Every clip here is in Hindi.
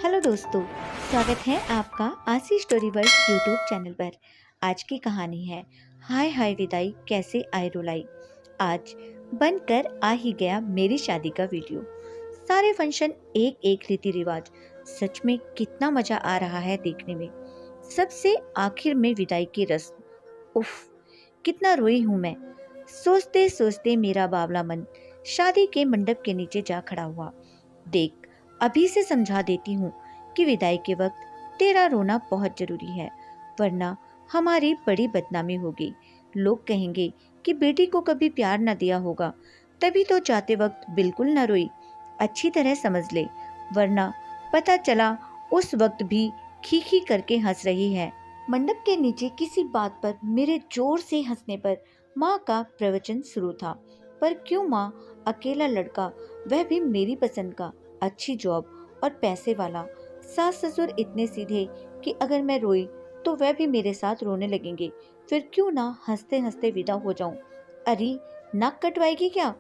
हेलो दोस्तों, स्वागत है आपका आशी स्टोरी वर्ल्ड यूट्यूब चैनल पर। आज की कहानी है हाय हाय विदाई कैसे आए रुलाई। आज बनकर आ ही गया मेरी शादी का वीडियो। सारे फंक्शन, एक एक रीति रिवाज, सच में कितना मजा आ रहा है देखने में। सबसे आखिर में विदाई की रस्म, उफ कितना रोई हूँ मैं। सोचते सोचते मेरा बावला मन शादी के मंडप के नीचे जा खड़ा हुआ। देख, अभी से समझा देती हूँ कि विदाई के वक्त तेरा रोना बहुत जरूरी है, वरना हमारी बड़ी बदनामी होगी। लोग कहेंगे कि बेटी को कभी प्यार न दिया होगा, तभी तो जाते वक्त बिल्कुल न रोई। अच्छी तरह समझ ले, वरना पता चला उस वक्त भी खी करके हंस रही है। मंडप के नीचे किसी बात पर मेरे जोर से हंसने पर माँ का प्रवचन शुरू था। पर क्यों माँ, अकेला लड़का, वह भी मेरी पसंद का, अच्छी जॉब और पैसे वाला। सास ससुर इतने सीधे कि अगर मैं रोई तो वह भी मेरे साथ रोने लगेंगे। फिर क्यों ना हंसते हंसते विदा हो जाऊं। अरे नाक कटवाएगी क्या।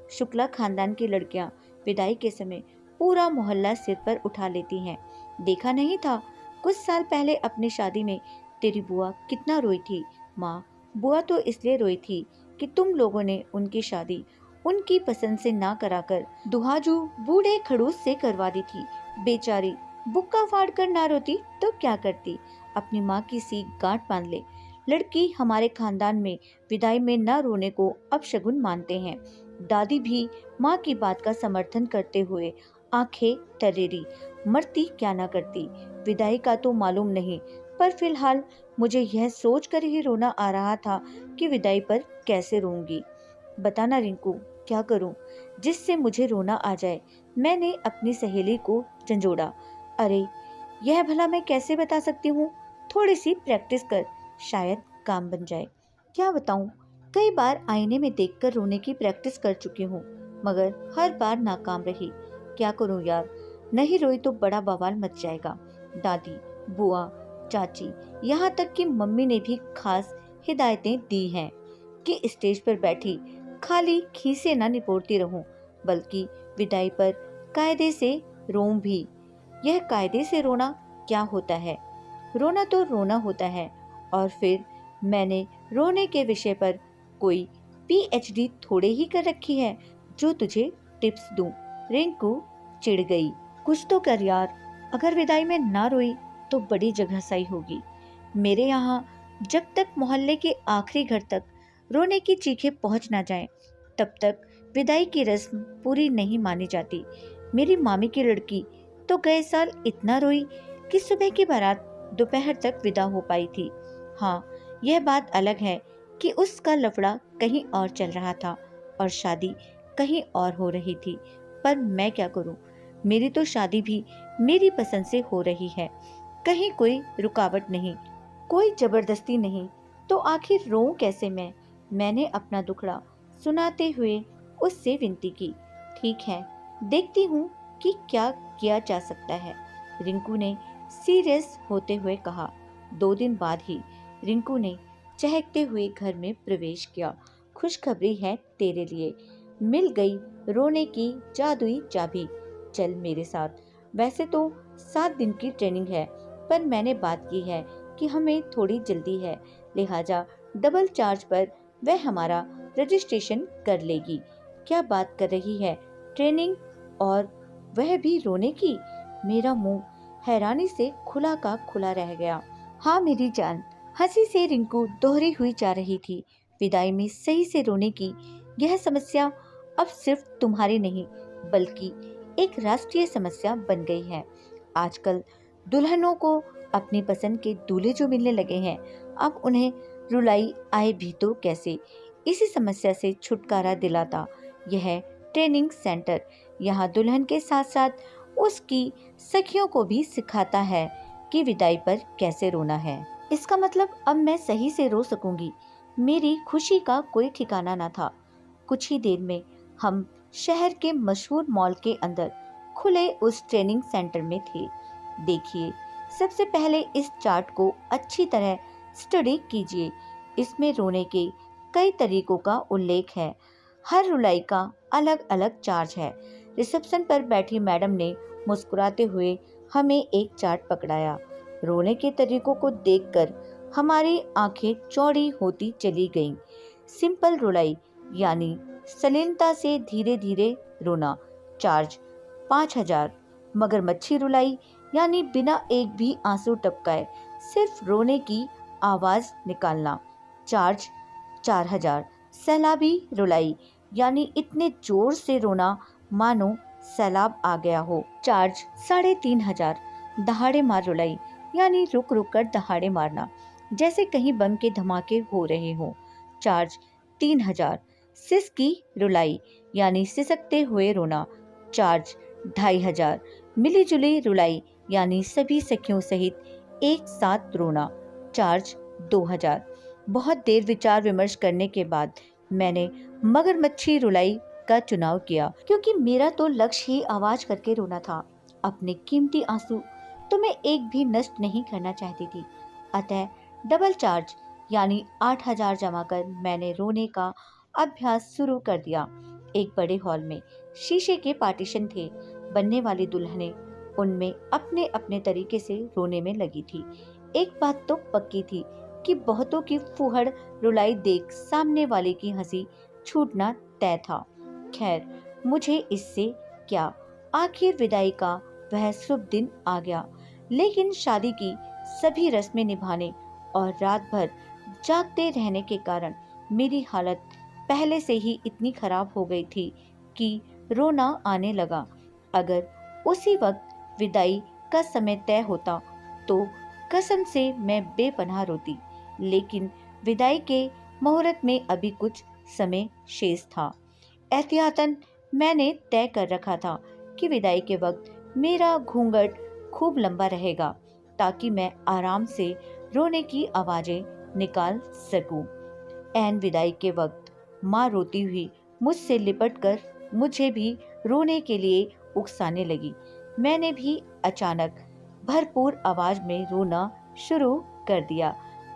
शुक्ला खानदान की लड़कियां विदाई के समय पूरा मोहल्ला सिर पर उठा लेती हैं। देखा नहीं था कुछ साल पहले अपनी शादी में तेरी बुआ कितना रोई थी। माँ, बुआ तो इसलिए रोई थी कि तुम लोगों ने उनकी शादी उनकी पसंद से ना कराकर दुहाजू बूढ़े खड़ूस से करवा दी थी। बेचारी बुक्का फाड़ कर ना रोती तो क्या करती। अपनी माँ की सीख गांठ बांध ले। लड़की हमारे खानदान में विदाई में न रोने को अपशगुन मानते हैं। दादी भी माँ की बात का समर्थन करते हुए आंखें तरेरी, मरती क्या ना करती। विदाई का तो मालूम नहीं, पर फिलहाल मुझे यह सोचकर ही रोना आ रहा था कि विदाई पर कैसे रोऊंगी। बताना रिंकू, क्या करूं जिससे मुझे रोना आ जाए। मैंने अपनी सहेली को झंझोड़ा। अरे यह भला मैं कैसे बता सकती हूँ, थोड़ी सी प्रैक्टिस कर, शायद काम बन जाए। क्या बताऊं, कई बार आईने में देखकर रोने की प्रैक्टिस कर चुकी हूँ, मगर हर बार नाकाम रही। क्या करूं यार, नहीं रोई तो बड़ा बवाल मच जाएगा। दादी, बुआ, चाची, यहाँ तक कि मम्मी ने भी खास हिदायतें दी हैं कि स्टेज पर बैठी खाली खीसे न निपोड़ती रहूं, बल्कि विदाई पर कायदे से रोऊं भी। यह कायदे से रोना क्या होता है, रोना तो रोना होता है। और फिर मैंने रोने के विषय पर कोई पीएचडी थोड़े ही कर रखी है जो तुझे टिप्स दूं। रिंकू चिढ़ गई। कुछ तो कर यार, अगर विदाई में ना रोई तो बड़ी जगहसाई होगी। मेरे यहाँ जब तक मोहल्ले के आखिरी घर तक रोने की चीखें पहुंच ना जाएं, तब तक विदाई की रस्म पूरी नहीं मानी जाती। मेरी मामी की लड़की तो गए साल इतना रोई कि सुबह की बारात दोपहर तक विदा हो पाई थी। हाँ, यह बात अलग है कि उसका लफड़ा कहीं और चल रहा था और शादी कहीं और हो रही थी। पर मैं क्या करूं, मेरी तो शादी भी मेरी पसंद से हो रही है। कहीं कोई रुकावट नहीं, कोई जबरदस्ती नहीं, तो आखिर रोऊं कैसे मैं। मैंने अपना दुखड़ा सुनाते हुए उससे विनती की। ठीक है, देखती हूँ कि क्या किया जा सकता है, रिंकू ने सीरियस होते हुए कहा। 2 दिन बाद ही रिंकू ने चहकते हुए घर में प्रवेश किया। खुशखबरी है तेरे लिए, मिल गई रोने की जादुई चाबी, चल मेरे साथ। वैसे तो 7 दिन की ट्रेनिंग है, पर मैंने बात की है कि हमें थोड़ी जल्दी है, लिहाजा डबल चार्ज पर वह हमारा रजिस्ट्रेशन कर लेगी। क्या बात कर रही है, ट्रेनिंग और वह भी रोने की। मेरा मुंह हैरानी से खुला का खुला रह गया। हाँ मेरी जान, हंसी से रिंकू दोहरी हुई जा रही थी। विदाई में सही से रोने की यह समस्या अब सिर्फ तुम्हारी नहीं, बल्कि एक राष्ट्रीय समस्या बन गई है। आजकल दुल्हनों को अपनी पसंद के दूल्हे जो मिलने लगे हैं, अब उन्हें रुलाई आए भी तो कैसे। इसी समस्या से छुटकारा दिलाता यह ट्रेनिंग सेंटर। यहाँ दुल्हन के साथ साथ उसकी सखियों को भी सिखाता है कि विदाई पर कैसे रोना है। इसका मतलब अब मैं सही से रो सकूंगी। मेरी खुशी का कोई ठिकाना न था। कुछ ही देर में हम शहर के मशहूर मॉल के अंदर खुले उस ट्रेनिंग सेंटर में थे। देखिए, सबसे पहले इस चार्ट को अच्छी तरह स्टडी कीजिए। इसमें रोने के कई तरीकों का उल्लेख है। हर रुलाई का अलग अलग चार्ज है। रिसेप्शन पर बैठी मैडम ने मुस्कुराते हुए हमें एक चार्ट पकड़ाया। रोने के तरीकों को देखकर हमारी आंखें चौड़ी होती चली गईं। सिंपल रुलाई यानी सलीलता से धीरे धीरे रोना, चार्ज 5,000। मगरमच्छी रुलाई यानी बिना एक भी आंसू टपकाए सिर्फ रोने की आवाज निकालना, चार्ज 4,000। सैलाबी रुलाई यानी इतने जोर से रोना मानो सैलाब आ गया हो, चार्ज 3,500। दहाड़े मार रुलाई यानी रुक रुक कर दहाड़े मारना, जैसे कहीं बम के धमाके हो रहे हो, चार्ज 3,000। सिसकी रुलाई यानी सिसकते हुए रोना, चार्ज 2,500। मिली जुली रुलाई यानी सभी सखियों सहित एक साथ रोना, चार्ज 2,000। बहुत देर विचार विमर्श करने के बाद मैंने मगरमच्छी रुलाई का चुनाव किया, क्योंकि मेरा तो लक्ष्य ही आवाज करके रोना था। अपने कीमती आंसू तो मैं एक भी नष्ट नहीं करना चाहती थी। अतः डबल चार्ज यानी 8,000 जमा कर मैंने रोने का अभ्यास शुरू कर दिया। एक बड़े हॉल में शीशे के पार्टीशन थे। बनने वाली दुल्हनें उनमें अपने अपने तरीके से रोने में लगी थी। एक बात तो पक्की थी कि बहुतों की फुहड़ रुलाई देख सामने वाले की हंसी छूटना तय था। खैर, मुझे इससे क्या, आखिर विदाई का वह शुभ दिन आ गया। लेकिन शादी की सभी रस्में निभाने और रात भर जागते रहने के कारण मेरी हालत पहले से ही इतनी खराब हो गई थी कि रोना आने लगा। अगर उसी वक्त विदाई का समय तय होता तो कसम से मैं बेपनाह रोती, लेकिन विदाई के मुहूर्त में अभी कुछ समय शेष था। एहतियातन मैंने तय कर रखा था कि विदाई के वक्त मेरा घूंघट खूब लंबा रहेगा, ताकि मैं आराम से रोने की आवाजें निकाल सकूं। ऐन विदाई के वक्त माँ रोती हुई मुझसे लिपटकर मुझे भी रोने के लिए उकसाने लगी। मैंने भी अचानक भरपूर आवाज में रोना शुरू कर दिया,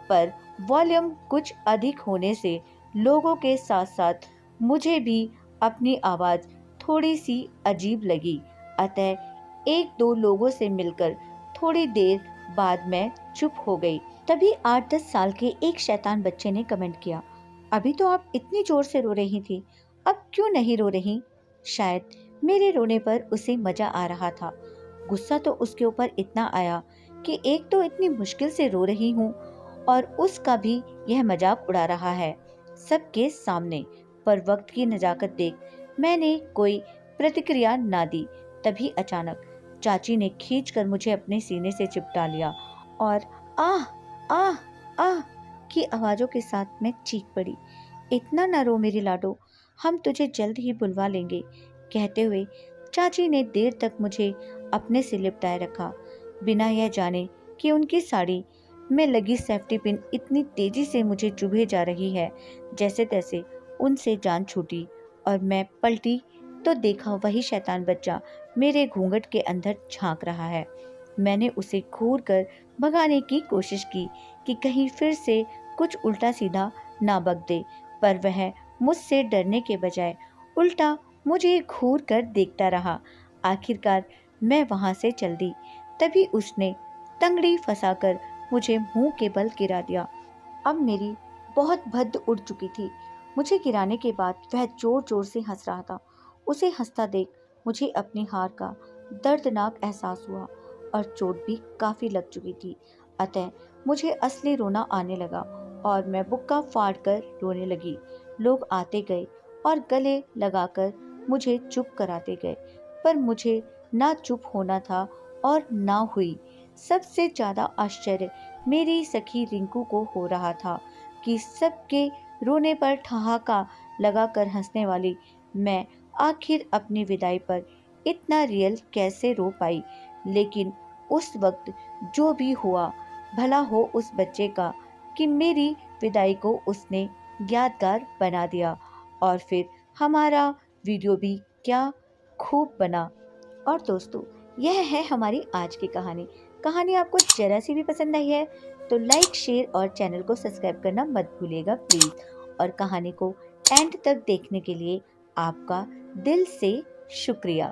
पर वॉल्यूम कुछ अधिक होने से लोगों के साथ साथ मुझे भी अपनी आवाज थोड़ी सी अजीब लगी। अतः एक दो लोगों से मिलकर थोड़ी देर बाद मैं चुप हो गई। तभी 8-10 साल के एक शैतान बच्चे ने कमेंट किया, अभी तो आप इतनी जोर से रो रही थी, अब क्यों नहीं रो रही? शायद मेरे रोने पर उसे मजा आ रहा था। गुस्सा तो उसके ऊपर इतना आया कि एक तो इतनी मुश्किल से रो रही हूँ और उसका भी यह मजाक उड़ा रहा है सबके सामने। पर वक्त की नजाकत देख मैंने कोई प्रतिक्रिया ना दी। तभी अचानक चाची ने खींचकर मुझे अपने सीने से चिपटा लिया और आह आह आह की आवाजों के साथ मैं चीख पड़ी, इतना न रो मेरी लाडो, हम तुझे जल्द ही बुलवा लेंगे। कहते हुए चाची ने देर तक मुझे अपने से लिपटाए रखा, बिना यह जाने कि उनकी साड़ी में लगी सेफ्टी पिन इतनी तेजी से मुझे चुभे जा रही है। जैसे तैसे उनसे जान छूटी और मैं पलटी तो देखा वही शैतान बच्चा मेरे घूंघट के अंदर झांक रहा है। मैंने उसे घूर कर भगाने की कोशिश की कि कहीं फिर से कुछ उल्टा सीधा ना बक दे, पर वह मुझसे डरने के बजाय उल्टा मुझे घूर कर देखता रहा। आखिरकार मैं वहां से चल दी। तभी उसने तंगड़ी फंसाकर मुझे मुंह के बल गिरा दिया। अब मेरी बहुत भद्द उड़ चुकी थी। मुझे गिराने के बाद वह जोर जोर से हंस रहा था। उसे हंसता देख मुझे अपनी हार का दर्दनाक एहसास हुआ और चोट भी काफी लग चुकी थी। अतः मुझे असली रोना आने लगा और मैं बुक्का फाड़ कर रोने लगी। लोग आते गए और गले लगाकर मुझे चुप कराते गए, पर मुझे ना चुप होना था और ना हुई। सबसे ज्यादा आश्चर्य मेरी सखी रिंकू को हो रहा था कि सबके रोने पर ठहाका लगाकर हंसने वाली मैं आखिर अपनी विदाई पर इतना रियल कैसे रो पाई। लेकिन उस वक्त जो भी हुआ, भला हो उस बच्चे का कि मेरी विदाई को उसने यादगार बना दिया। और फिर हमारा वीडियो भी क्या खूब बना। और दोस्तों, यह है हमारी आज की कहानी। कहानी आपको जरा सी भी पसंद आई है तो लाइक, शेयर और चैनल को सब्सक्राइब करना मत भूलिएगा प्लीज़। और कहानी को एंड तक देखने के लिए आपका दिल से शुक्रिया।